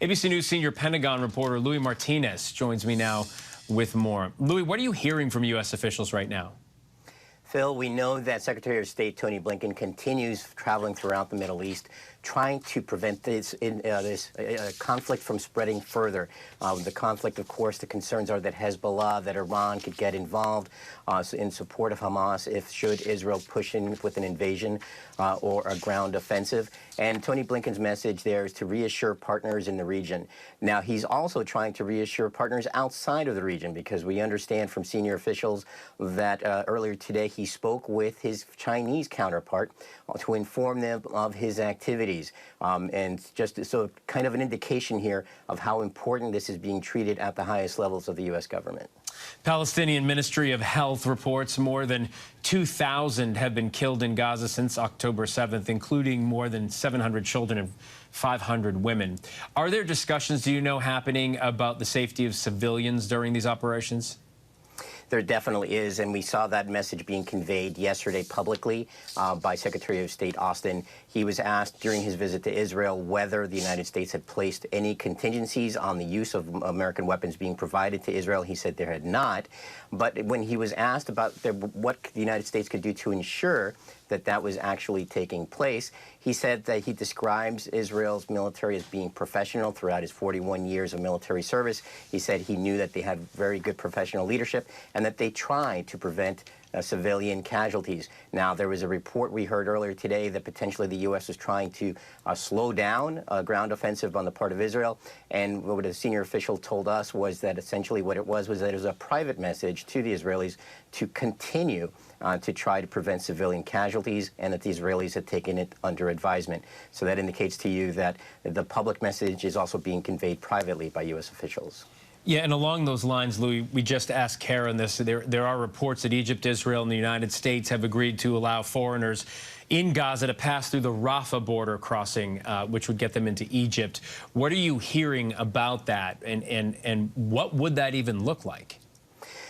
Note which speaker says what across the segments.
Speaker 1: ABC News senior Pentagon reporter Luis Martinez joins me now with more. Louis, what are you hearing from U.S. officials right now?
Speaker 2: Phil, we know that Secretary of State Tony Blinken continues traveling throughout the Middle East, trying to prevent this conflict from spreading further. The conflict, of course, the concerns are that Hezbollah, that Iran could get involved in support of Hamas should Israel push in with an invasion or a ground offensive. And Tony Blinken's message there is to reassure partners in the region. Now, he's also trying to reassure partners outside of the region, because we understand from senior officials that earlier today he spoke with his Chinese counterpart to inform them of his activities. And just so kind of an indication here of how important this is being treated at the highest levels of the U.S. government.
Speaker 1: Palestinian Ministry of Health reports more than 2,000 have been killed in Gaza since October 7th, including more than 700 children and 500 women. Are there discussions, do you know, happening about the safety of civilians during these operations?
Speaker 2: There definitely is, and we saw that message being conveyed yesterday publicly by Secretary of State Austin. He was asked during his visit to Israel whether the United States had placed any contingencies on the use of American weapons being provided to Israel. He said there had not. But when he was asked about what the United States could do to ensure that that was actually taking place, he said that he describes Israel's military as being professional throughout his 41 years of military service. He said he knew that they had very good professional leadership and that they tried to prevent civilian casualties. Now, there was a report we heard earlier today that potentially the U.S. was trying to slow down a ground offensive on the part of Israel. And what a senior official told us was that essentially what it was that it was a private message to the Israelis to continue to try to prevent civilian casualties, and that the Israelis had taken it under advisement. So that indicates to you that the public message is also being conveyed privately by U.S. officials.
Speaker 1: Yeah, and along those lines, Louis, we just asked Karen this. There are reports that Egypt, Israel, and the United States have agreed to allow foreigners in Gaza to pass through the Rafah border crossing, which would get them into Egypt. What are you hearing about that, and what would that even look like?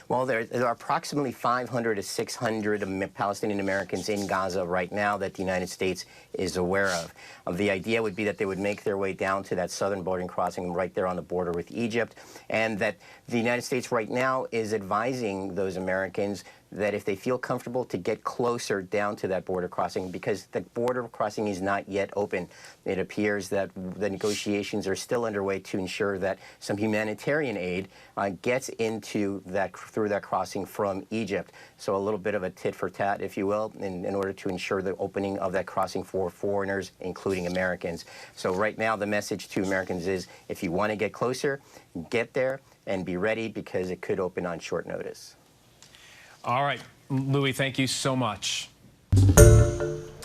Speaker 2: Well, there are approximately 500 to 600 Palestinian Americans in Gaza right now that the United States is aware of. The idea would be that they would make their way down to that southern border crossing right there on the border with Egypt, and that the United States right now is advising those Americans that if they feel comfortable to get closer down to that border crossing, because the border crossing is not yet open. It appears that the negotiations are still underway to ensure that some humanitarian aid gets into through that crossing from Egypt. So a little bit of a tit for tat, if you will, in order to ensure the opening of that crossing for foreigners, including Americans. So right now the message to Americans is, if you want to get closer, get there and be ready, because it could open on short notice.
Speaker 1: All right, Louis, thank you so much.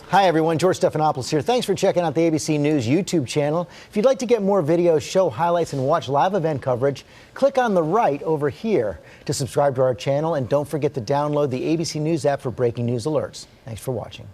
Speaker 3: Hi, everyone. George Stephanopoulos here. Thanks for checking out the ABC News YouTube channel. If you'd like to get more videos, show highlights, and watch live event coverage, click on the right over here to subscribe to our channel. And don't forget to download the ABC News app for breaking news alerts. Thanks for watching.